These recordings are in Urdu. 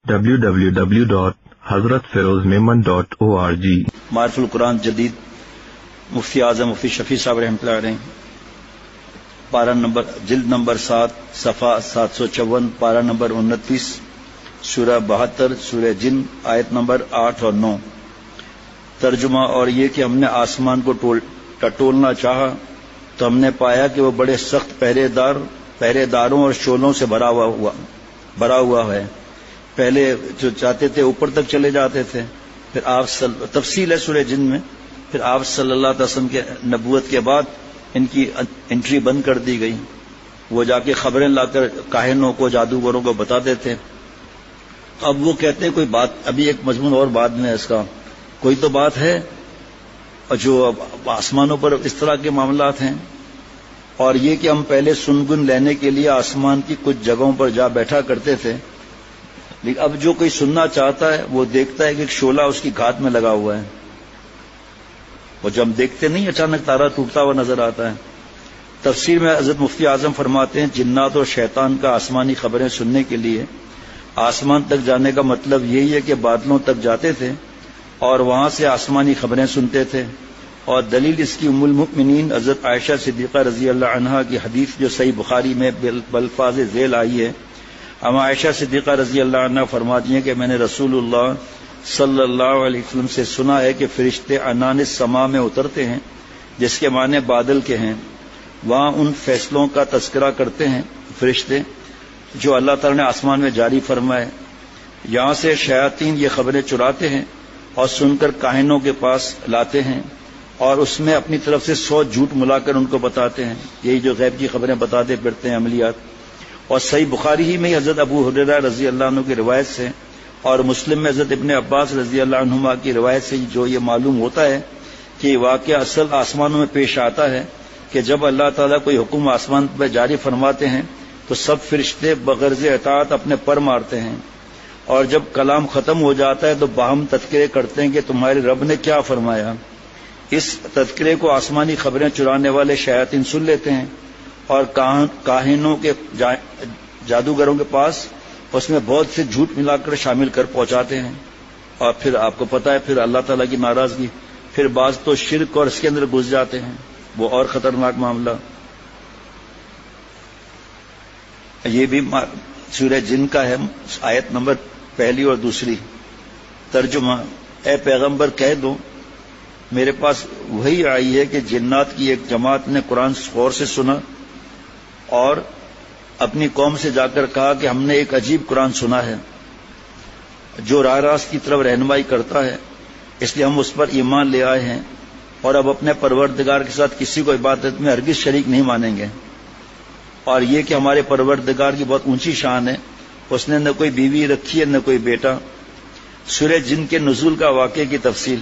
www.hazratfirozmeman.org معرف القرآن جدید مفتی اعظم مفتی شفیع صاحب رحمۃ اللہ علیہ، پارہ نمبر جلد نمبر 7 صفحہ 754 پارہ نمبر 29 سورہ 72 سورہ جن آیت نمبر 8 اور 9۔ ترجمہ: اور یہ کہ ہم نے آسمان کو ٹٹولنا چاہا تو ہم نے پایا کہ وہ بڑے سخت پہرے داروں اور شعلوں سے بھرا ہوا ہے۔ پہلے جو چاہتے تھے اوپر تک چلے جاتے تھے، پھر آپ تفصیل ہے سورہ جن میں، پھر آپ صلی اللہ علیہ وسلم کے نبوت کے بعد ان کی انٹری بند کر دی گئی۔ وہ جا کے خبریں لا کر کاہنوں کو، جادوگروں کو بتاتے تھے۔ اب وہ کہتے ہیں کوئی بات، ابھی ایک مضمون اور بعد میں اس کا کوئی تو بات ہے جو آسمانوں پر اس طرح کے معاملات ہیں، اور یہ کہ ہم پہلے سنگن لینے کے لیے آسمان کی کچھ جگہوں پر جا بیٹھا کرتے تھے، لیکن اب جو کوئی سننا چاہتا ہے وہ دیکھتا ہے کہ ایک شعلہ اس کی گھات میں لگا ہوا ہے، اور جب ہم دیکھتے نہیں اچانک تارا ٹوٹتا ہوا نظر آتا ہے۔ تفسیر میں حضرت مفتی اعظم فرماتے ہیں جنات اور شیطان کا آسمانی خبریں سننے کے لیے آسمان تک جانے کا مطلب یہی ہے کہ بادلوں تک جاتے تھے اور وہاں سے آسمانی خبریں سنتے تھے، اور دلیل اس کی ام المؤمنین حضرت عائشہ صدیقہ رضی اللہ عنہا کی حدیث جو صحیح بخاری میں بالفاظ ذیل آئی ہے۔ اما عائشہ صدیقہ رضی اللہ عنہا فرماتی ہیں کہ میں نے رسول اللہ صلی اللہ علیہ وسلم سے سنا ہے کہ فرشتے عنان السماء میں اترتے ہیں، جس کے معنی بادل کے ہیں، وہاں ان فیصلوں کا تذکرہ کرتے ہیں فرشتے جو اللہ تعالی نے آسمان میں جاری فرمائے۔ یہاں سے شیاطین یہ خبریں چراتے ہیں اور سن کر کاہنوں کے پاس لاتے ہیں، اور اس میں اپنی طرف سے 100 جھوٹ ملا کر ان کو بتاتے ہیں، یہی جو غیب کی خبریں بتاتے پھرتے ہیں عملیات۔ اور صحیح بخاری ہی میں حضرت ابو ہریرہ رضی اللہ عنہ کی روایت سے اور مسلم میں حضرت ابن عباس رضی اللہ عنہما کی روایت سے جو یہ معلوم ہوتا ہے کہ یہ واقعہ اصل آسمانوں میں پیش آتا ہے کہ جب اللہ تعالیٰ کوئی حکم آسمان پہ جاری فرماتے ہیں تو سب فرشتے بغرض اطاعت اپنے پر مارتے ہیں، اور جب کلام ختم ہو جاتا ہے تو باہم تذکرے کرتے ہیں کہ تمہارے رب نے کیا فرمایا۔ اس تذکرے کو آسمانی خبریں چرانے والے شیاطین سن لیتے ہیں اور کاہنوں کے جادوگروں کے پاس اس میں بہت سے جھوٹ ملا کر شامل کر پہنچاتے ہیں، اور پھر آپ کو پتہ ہے پھر اللہ تعالیٰ کی ناراضگی، پھر بعض تو شرک اور اس کے اندر گھس جاتے ہیں، وہ اور خطرناک معاملہ۔ یہ بھی سورہ جن کا ہے، آیت نمبر 1 اور 2۔ ترجمہ: اے پیغمبر کہہ دو میرے پاس وہی آئی ہے کہ جنات کی ایک جماعت نے قرآن غور سے سنا اور اپنی قوم سے جا کر کہا کہ ہم نے ایک عجیب قرآن سنا ہے جو راہ راست کی طرف رہنمائی کرتا ہے، اس لیے ہم اس پر ایمان لے آئے ہیں، اور اب اپنے پروردگار کے ساتھ کسی کو عبادت میں ہرگز شریک نہیں مانیں گے۔ اور یہ کہ ہمارے پروردگار کی بہت اونچی شان ہے، اس نے نہ کوئی بیوی رکھی ہے نہ کوئی بیٹا۔ سورہ جن کے نزول کا واقعے کی تفصیل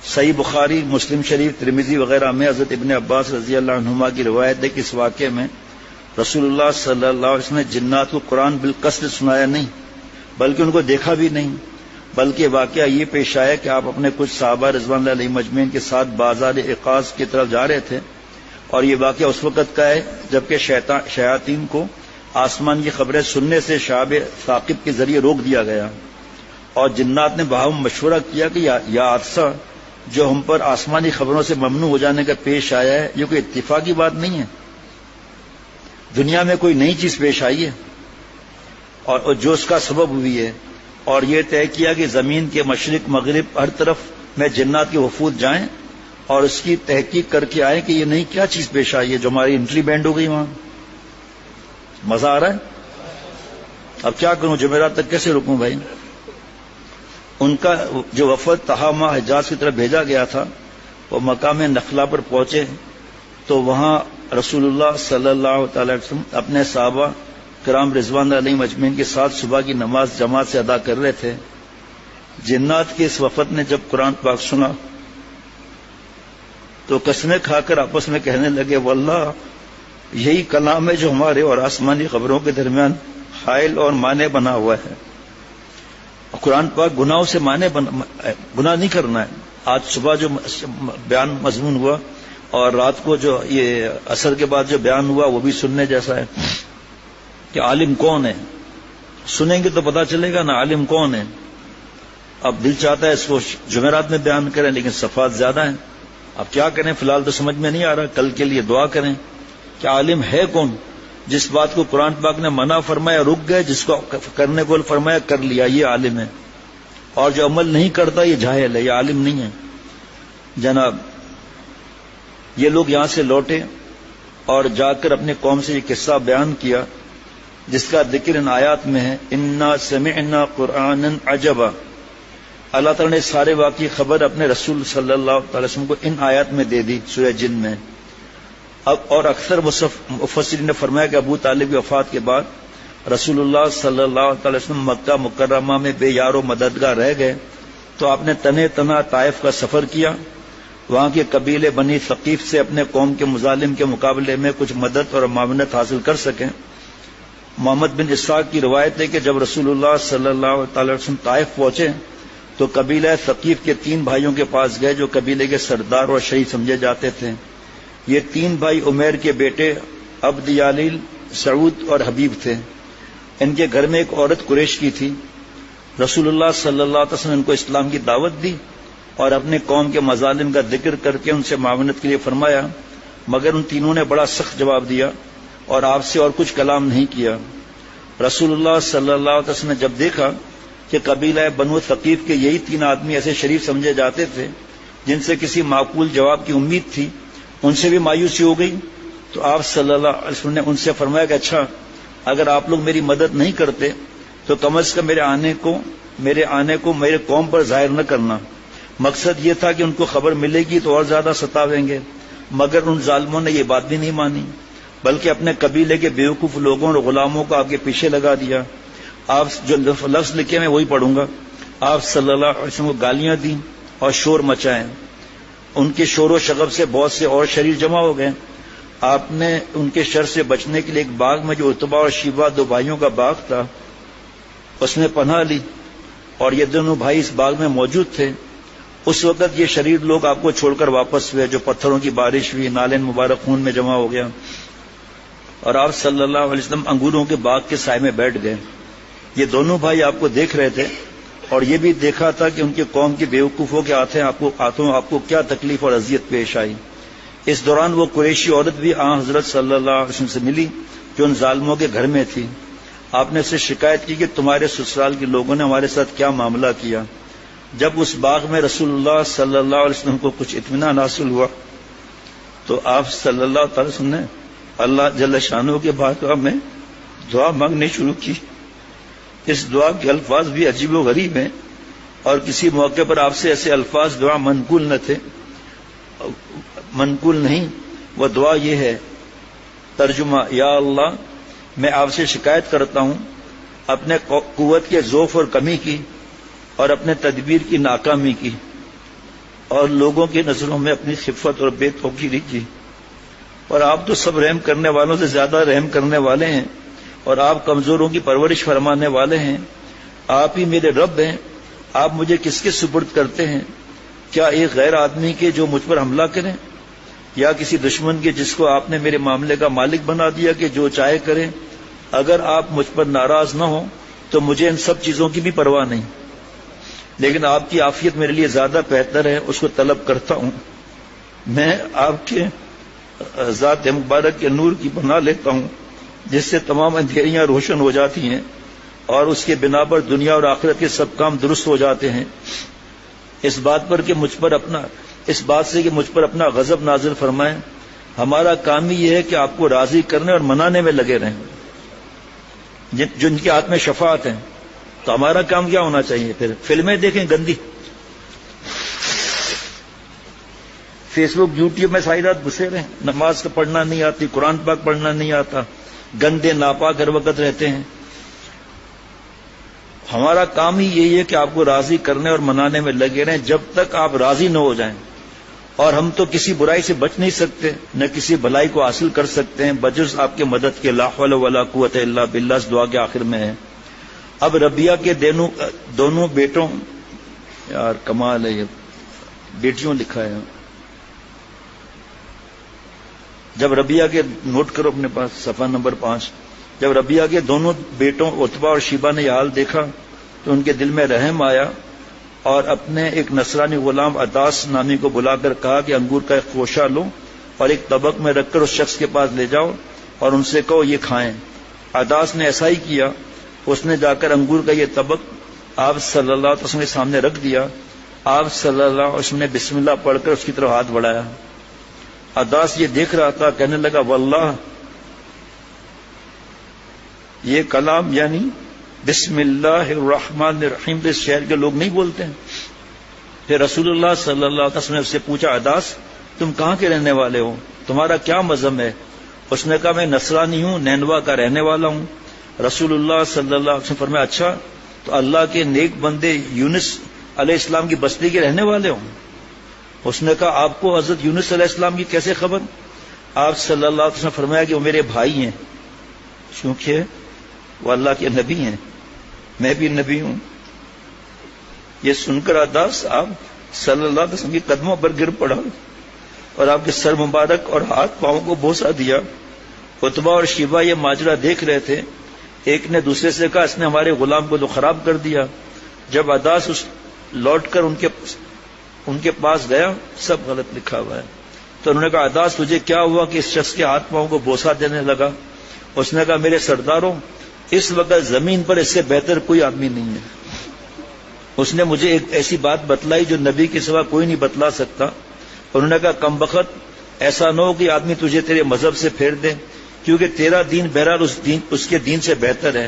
صحیح بخاری، مسلم شریف، ترمذی وغیرہ میں حضرت ابن عباس رضی اللہ عنہما کی روایت ہے کہ اس واقعے میں رسول اللہ صلی اللہ علیہ وسلم نے جنات کو قرآن بالقصد سنایا نہیں، بلکہ ان کو دیکھا بھی نہیں، بلکہ واقعہ یہ پیش آیا کہ آپ اپنے کچھ صحابہ رضوان اللہ علیہ مجمعین کے ساتھ بازار عکاظ کی طرف جا رہے تھے، اور یہ واقعہ اس وقت کا ہے جبکہ شیاطین کو آسمان کی خبریں سننے سے شہاب ثاقب کے ذریعے روک دیا گیا، اور جنات نے باہم مشورہ کیا کہ یا حادثہ جو ہم پر آسمانی خبروں سے ممنوع ہو جانے کا پیش آیا ہے یہ کوئی اتفاقی بات نہیں ہے، دنیا میں کوئی نئی چیز پیش آئی ہے اور جو اس کا سبب ہوئی ہے، اور یہ طے کیا کہ زمین کے مشرق مغرب ہر طرف میں جنات کے وفود جائیں اور اس کی تحقیق کر کے آئیں کہ یہ نئی کیا چیز پیش آئی ہے جو ہماری انٹری بینڈ ہو گئی وہاں۔ مزہ آ رہا ہے؟ اب کیا کروں، جمعرات تک کیسے رکوں بھائی؟ ان کا جو وفد تہامہ حجاز کی طرف بھیجا گیا تھا وہ مقام نخلا پر پہنچے تو وہاں رسول اللہ صلی اللہ تعالی وسلم اپنے صحابہ کرام رضوان علیہ مجمعین کے ساتھ صبح کی نماز جماعت سے ادا کر رہے تھے۔ جنات کے اس وفد نے جب قرآن پاک سنا تو قسمیں کھا کر آپس میں کہنے لگے واللہ یہی کلام ہے جو ہمارے اور آسمانی خبروں کے درمیان حائل اور مانع بنا ہوا ہے۔ قرآن پاک گناہوں سے گناہ نہیں کرنا ہے۔ آج صبح جو بیان مضمون ہوا اور رات کو جو یہ عصر کے بعد جو بیان ہوا وہ بھی سننے جیسا ہے کہ عالم کون ہے، سنیں گے تو پتا چلے گا نا عالم کون ہے. اب دل چاہتا ہے اس کو جمعرات میں بیان کریں لیکن صفحات زیادہ ہیں. اب کیا کریں؟ فی الحال تو سمجھ میں نہیں آ رہا. کل کے لیے دعا کریں کہ عالم ہے کون. جس بات کو قرآن پاک نے منع فرمایا رک گئے, جس کو کرنے کو فرمایا کر لیا, یہ عالم ہے. اور جو عمل نہیں کرتا یہ جاہل ہے, یہ عالم نہیں ہے. جناب یہ لوگ یہاں سے لوٹے اور جا کر اپنے قوم سے یہ قصہ بیان کیا جس کا ذکر ان آیات میں ہے. انا سمعنا قرآنا عجبا. اللہ تعالیٰ نے سارے واقعی خبر اپنے رسول صلی اللہ تعالی وسلم کو ان آیات میں دے دی سورہ جن میں. اور اکثر مفسرین نے فرمایا کہ ابو طالب کی وفات کے بعد رسول اللہ صلی اللہ تعالی وسلم مکہ مکرمہ میں بے یار و مددگار رہ گئے تو آپ نے تنے تنہا طائف کا سفر کیا. وہاں کے قبیلے بنی ثقیف سے اپنے قوم کے مظالم کے مقابلے میں کچھ مدد اور معاونت حاصل کر سکیں. محمد بن اسحاق کی روایت ہے کہ جب رسول اللہ صلی اللہ تعالی وسلم طائف پہنچے تو قبیلہ ثقیف کے 3 بھائیوں کے پاس گئے جو قبیلے کے سردار اور شہید سمجھے جاتے تھے. یہ 3 بھائی عمیر کے بیٹے عبد یالیل, سعود اور حبیب تھے. ان کے گھر میں ایک عورت قریش کی تھی. رسول اللہ صلی اللہ علیہ وسلم نے ان کو اسلام کی دعوت دی اور اپنے قوم کے مظالم کا ذکر کر کے ان سے معاونت کے لیے فرمایا, مگر ان تینوں نے بڑا سخت جواب دیا اور آپ سے اور کچھ کلام نہیں کیا. رسول اللہ صلی اللہ علیہ وسلم نے جب دیکھا کہ قبیلہ بنو ثقیف کے یہی 3 آدمی ایسے شریف سمجھے جاتے تھے جن سے کسی معقول جواب کی امید تھی, ان سے بھی مایوسی ہو گئی, تو آپ صلی اللہ علیہ وسلم نے ان سے فرمایا کہ اچھا اگر آپ لوگ میری مدد نہیں کرتے تو کم از کم میرے آنے کو میرے قوم پر ظاہر نہ کرنا. مقصد یہ تھا کہ ان کو خبر ملے گی تو اور زیادہ ستاویں گے, مگر ان ظالموں نے یہ بات بھی نہیں مانی بلکہ اپنے قبیلے کے بیوقوف لوگوں اور غلاموں کو آپ کے پیچھے لگا دیا. آپ جو لفظ لکھے میں وہی پڑھوں گا. آپ صلی اللہ علیہ وسلم کو گالیاں دیں اور شور مچائیں. ان کے شور و شغب سے بہت سے اور شریر جمع ہو گئے. آپ نے ان کے شر سے بچنے کے لیے ایک باغ میں جو عتبہ اور شیبہ 2 بھائیوں کا باغ تھا اس میں پناہ لی اور یہ دونوں بھائی اس باغ میں موجود تھے. اس وقت یہ شریر لوگ آپ کو چھوڑ کر واپس ہوئے. جو پتھروں کی بارش ہوئی, نالین مبارک خون میں جمع ہو گیا اور آپ صلی اللہ علیہ وسلم انگوروں کے باغ کے سائے میں بیٹھ گئے. یہ دونوں بھائی آپ کو دیکھ رہے تھے اور یہ بھی دیکھا تھا کہ ان کے قوم کے بیوقوفوں کے ہاتھوں آپ کو کیا تکلیف اور اذیت پیش آئی. اس دوران وہ قریشی عورت بھی حضرت صلی اللہ علیہ وسلم سے ملی جو ان ظالموں کے گھر میں تھی. آپ نے اس سے شکایت کی کہ تمہارے سسرال کے لوگوں نے ہمارے ساتھ کیا معاملہ کیا. جب اس باغ میں رسول اللہ صلی اللہ علیہ وسلم کو کچھ اطمینان حاصل ہوا تو آپ صلی اللہ تعالی وسلم نے اللہ جل شانہ کے بارگاہ میں دعا مانگنی شروع کی. اس دعا کے الفاظ بھی عجیب و غریب ہیں اور کسی موقع پر آپ سے ایسے الفاظ دعا منقول نہیں. وہ دعا یہ ہے, ترجمہ, یا اللہ میں آپ سے شکایت کرتا ہوں اپنے قوت کے ضعف اور کمی کی اور اپنے تدبیر کی ناکامی کی اور لوگوں کی نظروں میں اپنی خفت اور بے توقیری کی. اور آپ تو سب رحم کرنے والوں سے زیادہ رحم کرنے والے ہیں اور آپ کمزوروں کی پرورش فرمانے والے ہیں. آپ ہی میرے رب ہیں. آپ مجھے کس کے سپرد کرتے ہیں؟ کیا ایک غیر آدمی کے جو مجھ پر حملہ کریں یا کسی دشمن کے جس کو آپ نے میرے معاملے کا مالک بنا دیا کہ جو چاہے کرے؟ اگر آپ مجھ پر ناراض نہ ہوں تو مجھے ان سب چیزوں کی بھی پرواہ نہیں, لیکن آپ کی عافیت میرے لیے زیادہ بہتر ہے, اس کو طلب کرتا ہوں. میں آپ کے ذات مبارک کے نور کی پناہ لیتا ہوں جس سے تمام اندھیریاں روشن ہو جاتی ہیں اور اس کے بنا پر دنیا اور آخرت کے سب کام درست ہو جاتے ہیں. اس بات سے کہ مجھ پر اپنا غضب نازل فرمائیں. ہمارا کام ہی یہ ہے کہ آپ کو راضی کرنے اور منانے میں لگے رہیں. جن کے ہاتھ میں شفاعت ہیں تو ہمارا کام کیا ہونا چاہیے؟ پھر فلمیں دیکھیں گندی, فیس بک یوٹیوب میں ساری رات گھسے رہیں, نماز کا پڑھنا نہیں آتی, قرآن پاک پڑھنا نہیں آتا, گندے ناپاک ہر وقت رہتے ہیں. ہمارا کام ہی یہی ہے کہ آپ کو راضی کرنے اور منانے میں لگے رہیں جب تک آپ راضی نہ ہو جائیں. اور ہم تو کسی برائی سے بچ نہیں سکتے, نہ کسی بھلائی کو حاصل کر سکتے ہیں بجز آپ کے مدد کے. لا حول ولا قوت الا باللہ اس دعا کے آخر میں ہے. اب ربیہ کے دونوں بیٹوں, یار کمال ہے, یہ بیٹیوں لکھا ہے. جب ربیہ کے نوٹ کرو اپنے پاس صفحہ نمبر 5, جب ربیعہ کے دونوں بیٹوں عتبہ اور شیبہ نے یہ حال دیکھا تو ان کے دل میں رحم آیا اور اپنے ایک نصرانی غلام عداس نامی کو بلا کر کہا کہ انگور کا ایک خوشہ لو اور ایک طبق میں رکھ کر اس شخص کے پاس لے جاؤ اور ان سے کہو یہ کھائیں۔ عداس نے ایسا ہی کیا، اس نے جا کر انگور کا یہ طبق آپ صلی اللہ علیہ وسلم کے سامنے رکھ دیا۔ آپ صلی اللہ علیہ وسلم نے بسم اللہ پڑھ کر اس کی طرف ہاتھ بڑھایا۔ عداس یہ دیکھ رہا تھا، کہنے لگا واللہ یہ کلام یعنی بسم اللہ الرحمن الرحیم اس شہر کے لوگ نہیں بولتے ہیں۔ پھر رسول اللہ صلی اللہ علیہ وسلم نے اس سے پوچھا عداس تم کہاں کے رہنے والے ہو، تمہارا کیا مذہب ہے؟ اس نے کہا میں نصرانی ہوں، نینوا کا رہنے والا ہوں۔ رسول اللہ صلی اللہ علیہ وسلم فرمایا اچھا تو اللہ کے نیک بندے یونس علیہ السلام کی بستی کے رہنے والے ہوں؟ اس نے کہا آپ کو حضرت یونس علیہ السلام کی کیسے خبر؟ آپ صلی اللہ علیہ وسلم فرمایا کہ وہ میرے بھائی ہیں، کیونکہ وہ اللہ کے نبی ہیں، میں بھی نبی ہوں۔ یہ سن کر عداس آپ صلی اللہ علیہ وسلم کے قدموں پر گر پڑا اور آپ کے سر مبارک اور ہاتھ پاؤں کو بوسہ دیا۔ عتبہ اور شیبہ یہ ماجرا دیکھ رہے تھے، ایک نے دوسرے سے کہا اس نے ہمارے غلام کو تو خراب کر دیا۔ جب عداس لوٹ کر ان کے پاس گیا، سب غلط لکھا ہوا ہے، تو انہوں نے کہا عداس تجھے کیا ہوا کہ اس شخص کے ہاتھ پاؤں کو بوسہ دینے لگا؟ اس نے کہا میرے سرداروں اس وقت زمین پر اس سے بہتر کوئی آدمی نہیں ہے۔ اس نے مجھے ایک ایسی بات بتلائی جو نبی کے سوا کوئی نہیں بتلا سکتا۔ انہوں نے کہا کم بخت ایسا نہ ہو کہ آدمی تجھے تیرے مذہب سے پھیر دے، کیونکہ تیرا دین بہرحال اس کے دین سے بہتر ہے۔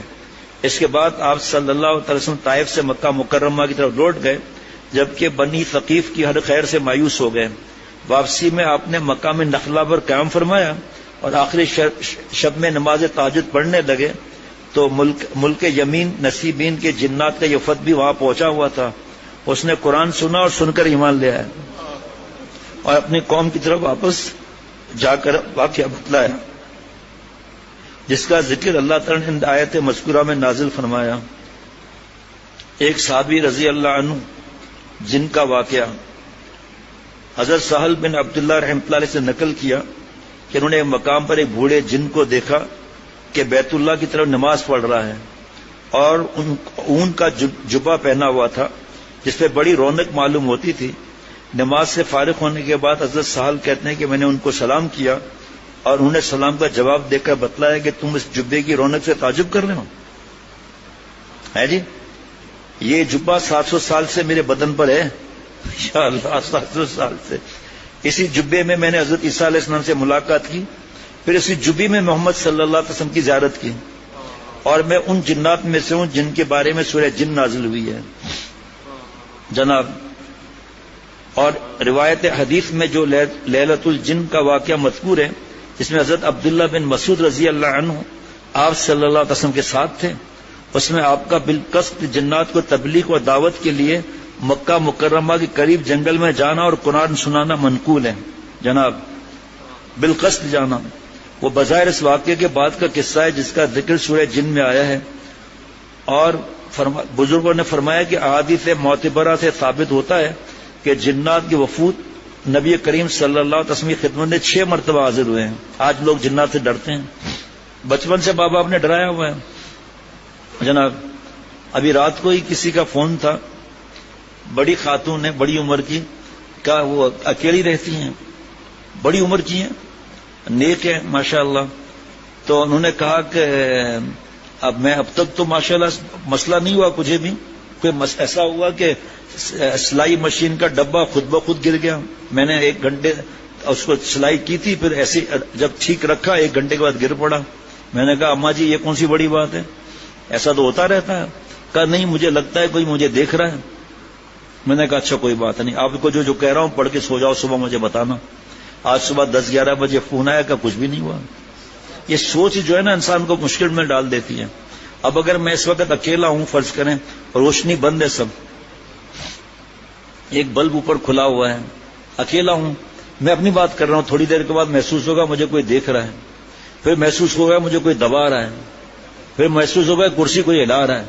اس کے بعد آپ صلی اللہ علیہ وسلم طائف سے مکہ مکرمہ کی طرف لوٹ گئے، جبکہ بنی ثقیف کی ہر خیر سے مایوس ہو گئے۔ واپسی میں آپ نے مقام نخلا پر قیام فرمایا اور آخری شب میں نماز تہجد پڑھنے لگے تو ملک یمین نصیبین کے جنات کا یہ وفد بھی وہاں پہنچا ہوا تھا۔ اس نے قرآن سنا اور سن کر ایمان لے آیا اور اپنی قوم کی طرف واپس جا کر واقعہ بتلایا، جس کا ذکر اللہ تعالی نے آیت مذکورہ میں نازل فرمایا۔ ایک صحابی رضی اللہ عنہ جن کا واقعہ حضرت سہل بن عبداللہ رحمۃ اللہ علیہ سے نقل کیا کہ انہوں نے ایک مقام پر ایک بوڑھے جن کو دیکھا کہ بیت اللہ کی طرف نماز پڑھ رہا ہے اور اون کا جبہ پہنا ہوا تھا جس پہ بڑی رونق معلوم ہوتی تھی۔ نماز سے فارغ ہونے کے بعد حضرت سہل کہتے ہیں کہ میں نے ان کو سلام کیا اور انہوں نے سلام کا جواب دے کر بتلایا کہ تم اس جبے کی رونق سے تعجب کر رہے ہو؟ ہے جی، یہ جبہ 700 سال سے میرے بدن پر ہے، یا اللہ 700 سال سے۔ اسی جبے میں نے حضرت عیسیٰ علیہ السلام سے ملاقات کی، پھر اسی جبی میں محمد صلی اللہ علیہ وسلم کی زیارت کی، اور میں ان جنات میں سے ہوں جن کے بارے میں سورہ جن نازل ہوئی ہے جناب۔ اور روایت حدیث میں جو لیلۃ الجن کا واقعہ مذکور ہے، جس میں حضرت عبداللہ بن مسعود رضی اللہ عنہ آپ صلی اللہ علیہ وسلم کے ساتھ تھے، اس میں آپ کا بالقصد جنات کو تبلیغ و دعوت کے لیے مکہ مکرمہ کے قریب جنگل میں جانا اور قرآن سنانا منقول ہے جناب، بالقصد جانا۔ وہ بظاہر اس واقعے کے بعد کا قصہ ہے جس کا ذکر سورہ جن میں آیا ہے، اور بزرگوں نے فرمایا کہ احادیث معتبرہ سے ثابت ہوتا ہے کہ جنات کے وفود نبی کریم صلی اللہ علیہ وسلم کی خدمت میں 6 مرتبہ حاضر ہوئے ہیں۔ آج لوگ جنات سے ڈرتے ہیں، بچپن سے ماں باپ نے ڈرایا ہوا ہے جناب۔ ابھی رات کو ہی کسی کا فون تھا، بڑی خاتون ہے، بڑی عمر کی، کہا وہ اکیلی رہتی ہیں، بڑی عمر کی ہیں، نیک ہے ماشاءاللہ۔ تو انہوں نے کہا کہ اب تک تو ماشاءاللہ مسئلہ نہیں ہوا، مجھے بھی کوئی ایسا ہوا کہ سلائی مشین کا ڈبہ خود بخود گر گیا، میں نے 1 گھنٹے اس کو سلائی کی تھی، پھر ایسے جب ٹھیک رکھا 1 گھنٹے کے بعد گر پڑا۔ میں نے کہا اماں جی یہ کون سی بڑی بات ہے، ایسا تو ہوتا رہتا ہے۔ کہا نہیں مجھے لگتا ہے کوئی مجھے دیکھ رہا ہے۔ میں نے کہا اچھا کوئی بات نہیں، آپ کو جو کہہ رہا ہوں پڑھ کے سو جاؤ، صبح مجھے بتانا۔ آج صبح 10-11 بجے فون آیا کہ کچھ بھی نہیں ہوا۔ یہ سوچ جو ہے نا انسان کو مشکل میں ڈال دیتی ہے۔ اب اگر میں اس وقت اکیلا ہوں فرض کریں، روشنی بند ہے، سب ایک بلب اوپر کھلا ہوا ہے، اکیلا ہوں، میں اپنی بات کر رہا ہوں، تھوڑی دیر کے بعد محسوس ہوگا مجھے کوئی دیکھ رہا ہے، پھر محسوس ہوگا مجھے کوئی دبا رہا ہے، پھر محسوس ہوگا کرسی کوئی ہلا رہا ہے۔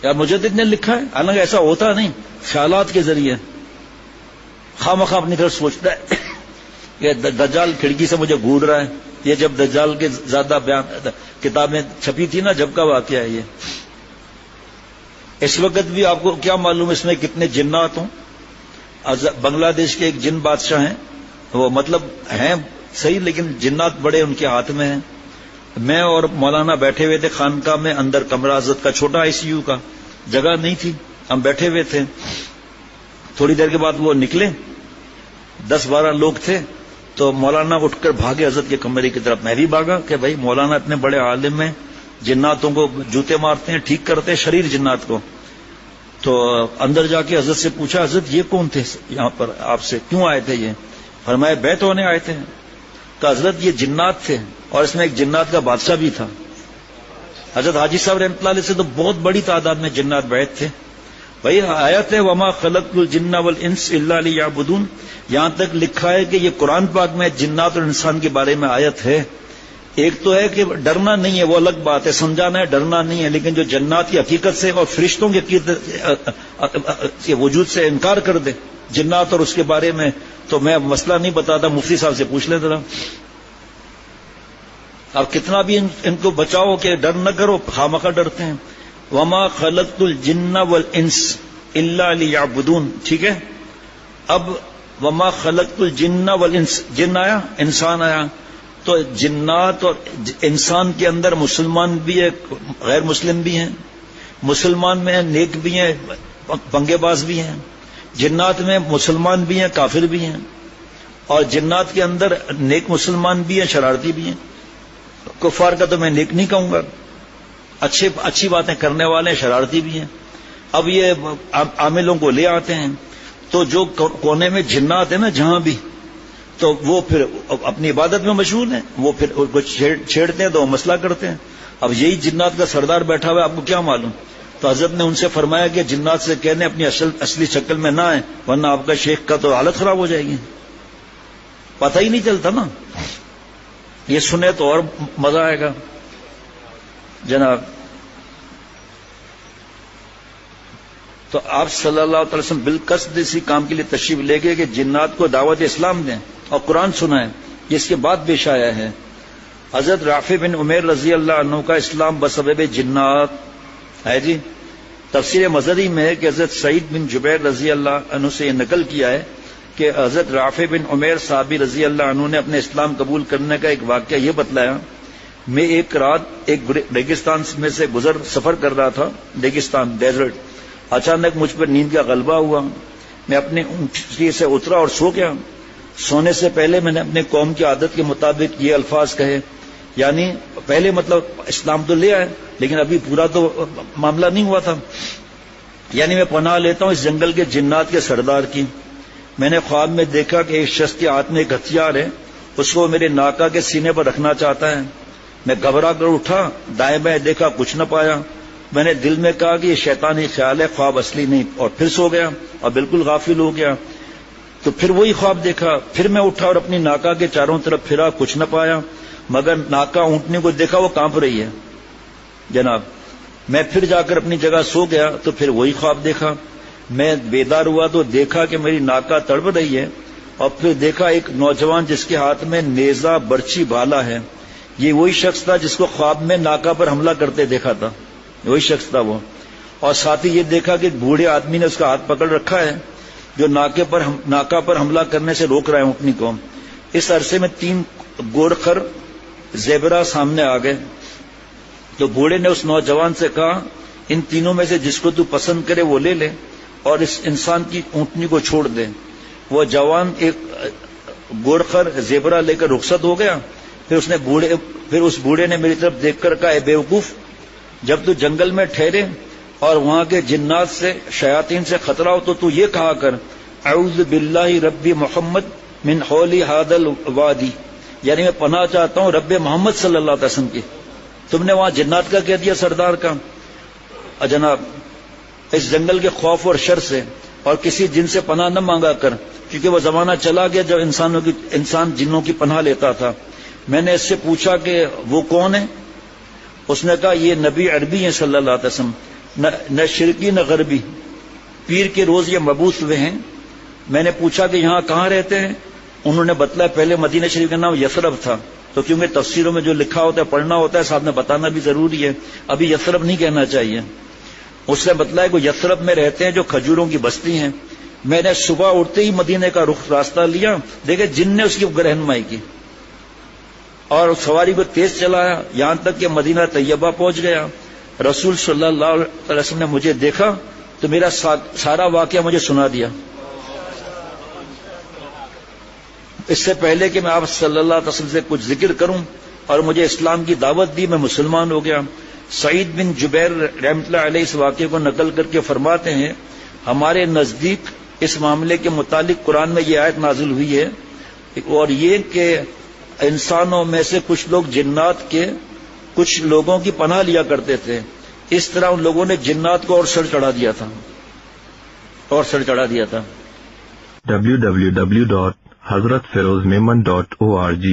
یا مجھے تو اتنے لکھا ہے، حالانکہ ایسا ہوتا نہیں، خیالات کے ذریعے خواہ مخواہ اپنی طرف سوچتا ہے کہ دجال کھڑکی سے مجھے گھور رہا ہے، یہ جب دجال کے زیادہ بیان کتابیں چھپی تھی نا، جب کا واقعہ ہے یہ. اس وقت بھی آپ کو کیا معلوم اس میں کتنے جنات ہوں. بنگلہ دیش کے ایک جن بادشاہ ہیں، وہ مطلب ہیں صحیح لیکن جنات بڑے ان کے ہاتھ میں ہیں. میں اور مولانا بیٹھے ہوئے تھے خانقاہ میں، اندر کمرہ حضرت کا چھوٹا ICU کا، جگہ نہیں تھی، ہم بیٹھے ہوئے تھے. تھوڑی دیر کے بعد وہ نکلے، 10-12 لوگ تھے، تو مولانا اٹھ کر بھاگے حضرت کے کمرے کی طرف. میں بھی بھاگا کہ بھائی مولانا اتنے بڑے عالم ہیں، جناتوں کو جوتے مارتے ہیں، ٹھیک کرتے ہیں شریر جنات کو. تو اندر جا کے حضرت سے پوچھا، حضرت یہ کون تھے یہاں پر، آپ سے کیوں آئے تھے؟ یہ فرمایا بیعت ہونے آئے تھے. کہ حضرت یہ جنات تھے، اور اس میں ایک جنات کا بادشاہ بھی تھا. حضرت حاجی صاحب رحمۃ اللہ علیہ سے تو بہت بڑی تعداد میں جنات بیعت تھے. بھائی آیت ہے وما خلقت الجن والانس الا لیعبدون، یہاں تک لکھا ہے کہ یہ قرآن پاک میں جنات اور انسان کے بارے میں آیت ہے. ایک تو ہے کہ ڈرنا نہیں ہے، وہ الگ بات ہے، سمجھانا ہے، ڈرنا نہیں ہے. لیکن جو جنات کی حقیقت سے اور فرشتوں کے وجود سے انکار کر دے جنات اور اس کے بارے میں، تو میں مسئلہ نہیں بتاتا، مفتی صاحب سے پوچھ لیں ذرا. آپ کتنا بھی ان کو بچاؤ کہ ڈر نہ کرو، خامخواہ ڈرتے ہیں. وما خلقت الجن والانس الا لیعبدون، ٹھیک ہے. اب وما خلقت الجن والانس، جن آیا، انسان آیا. تو جنات اور انسان کے اندر مسلمان بھی ہے، غیر مسلم بھی ہیں. مسلمان میں نیک بھی ہیں، پنگے باز بھی ہیں. جنات میں مسلمان بھی ہیں، کافر بھی ہیں. اور جنات کے اندر نیک مسلمان بھی ہیں، شرارتی بھی ہیں. کفار کا تو میں نیک نہیں کہوں گا، اچھی باتیں کرنے والے، شرارتی بھی ہیں. اب یہ عاملوں کو لے آتے ہیں، تو جو کونے میں جنات ہیں نا جہاں بھی، تو وہ پھر اپنی عبادت میں مشغول ہیں، وہ پھر ان کو چھیڑتے ہیں تو وہ مسئلہ کرتے ہیں. اب یہی جنات کا سردار بیٹھا ہوا ہے، آپ کو کیا معلوم. تو حضرت نے ان سے فرمایا کہ جنات سے کہنے اپنی اصلی شکل میں نہ آئیں، ورنہ آپ کا شیخ کا تو حالت خراب ہو جائے گی. پتہ ہی نہیں چلتا نا، یہ سنے تو اور مزہ آئے گا جناب. تو آپ صلی اللہ علیہ وسلم بالقصد اسی کام کے لیے تشریف لے گئے کہ جنات کو دعوت اسلام دیں اور قرآن سنائیں. یہ اس کے بعد پیش آیا ہے. حضرت رافع بن عمیر رضی اللہ عنہ کا اسلام بسبب جنات ہے جی. تفسیر مزری میں ہے کہ حضرت سعید بن جبیر رضی اللہ عنہ سے یہ نقل کیا ہے کہ حضرت رافع بن عمیر صحابی رضی اللہ عنہ نے اپنے اسلام قبول کرنے کا ایک واقعہ یہ بتلایا. میں ایک رات ایک ریگستان میں سے سفر کر رہا تھا، ریگستان ڈیزرٹ. اچانک مجھ پر نیند کا غلبہ ہوا، میں اپنے اونٹنی سے اترا اور سو گیا. سونے سے پہلے میں نے اپنے قوم کی عادت کے مطابق یہ الفاظ کہے، یعنی پہلے مطلب اسلام تو لے آئے لیکن ابھی پورا تو معاملہ نہیں ہوا تھا. یعنی میں پناہ لیتا ہوں اس جنگل کے جنات کے سردار کی. میں نے خواب میں دیکھا کہ ایک شخص کے ہاتھ میں ایک ہتھیار ہے، اس کو میرے ناکا کے سینے پر رکھنا چاہتا ہے. میں گھبرا کر اٹھا، دائیں بائیں دیکھا، کچھ نہ پایا. میں نے دل میں کہا کہ یہ شیطانی خیال ہے، خواب اصلی نہیں، اور پھر سو گیا اور بالکل غافل ہو گیا. تو پھر وہی خواب دیکھا. پھر میں اٹھا اور اپنی ناکا کے چاروں طرف پھرا، کچھ نہ پایا، مگر ناکا اونٹنے کو دیکھا وہ کانپ رہی ہے جناب. میں پھر جا کر اپنی جگہ سو گیا تو پھر وہی خواب دیکھا. میں بیدار ہوا تو دیکھا کہ میری ناکا تڑپ رہی ہے، اور پھر دیکھا ایک نوجوان جس کے ہاتھ میں نیزہ، برچی، بھالا ہے. یہ وہی شخص تھا جس کو خواب میں ناکا پر حملہ کرتے دیکھا تھا، وہی شخص تھا وہ. اور ساتھ ہی یہ دیکھا کہ ایک بوڑھے آدمی نے اس کا ہاتھ پکڑ رکھا ہے جو ناکا پر حملہ کرنے سے روک رہا ہے اونٹنی کو. اس عرصے میں 3 گورخر زیبرا سامنے آ گئے. تو بوڑھے نے اس نوجوان سے کہا ان تینوں میں سے جس کو تو پسند کرے وہ لے لے اور اس انسان کی اونٹنی کو چھوڑ دے. وہ جوان ایک گورخر زیبرا لے کر رخصت ہو گیا. پھر اس بوڑھے نے میری طرف دیکھ کر کہا اے بیوقوف، جب تو جنگل میں ٹھہرے اور وہاں کے جنات سے، شیاطین سے خطرہ ہو تو یہ کہا کر اعوذ باللہ رب محمد من حولی ھذا الوادی، یعنی میں پناہ چاہتا ہوں رب محمد صلی اللہ علیہ وسلم کی. تم نے وہاں جنات کا کہہ دیا، سردار کا. جناب اس جنگل کے خوف اور شر سے اور کسی جن سے پناہ نہ مانگا کر، کیونکہ وہ زمانہ چلا گیا جب انسان جنوں کی پناہ لیتا تھا. میں نے اس سے پوچھا کہ وہ کون ہے؟ اس نے کہا یہ نبی عربی ہیں صلی اللہ علیہ وسلم، نہ شرکی نہ غربی، پیر کے روز یہ مبعوث ہوئے ہیں. میں نے پوچھا کہ یہاں کہاں رہتے ہیں؟ انہوں نے بتلایا پہلے مدینہ شریف کا نام یثرب تھا، تو کیونکہ تفسیروں میں جو لکھا ہوتا ہے پڑھنا ہوتا ہے، ساتھ میں بتانا بھی ضروری ہے. ابھی یثرب نہیں کہنا چاہیے. اس نے بتلایا کہ یثرب میں رہتے ہیں جو کھجوروں کی بستی ہیں. میں نے صبح اٹھتے ہی مدینے کا رخ راستہ لیا، دیکھے جن نے اس کی رہنمائی کی اور سواری کو تیز چلایا یہاں تک کہ مدینہ طیبہ پہنچ گیا. رسول صلی اللہ علیہ وسلم نے مجھے دیکھا تو میرا سارا واقعہ مجھے سنا دیا. اس سے پہلے کہ میں آپ صلی اللہ علیہ وسلم سے کچھ ذکر کروں اور مجھے اسلام کی دعوت دی، میں مسلمان ہو گیا. سعید بن جبیر رحمۃ اللہ علیہ اس واقعے کو نقل کر کے فرماتے ہیں ہمارے نزدیک اس معاملے کے متعلق قرآن میں یہ آیت نازل ہوئی ہے، اور یہ کہ انسانوں میں سے کچھ لوگ جنات کے کچھ لوگوں کی پناہ لیا کرتے تھے. اس طرح ان لوگوں نے جنات کو اور سر چڑھا دیا تھا. www.hazratfirozmeman.org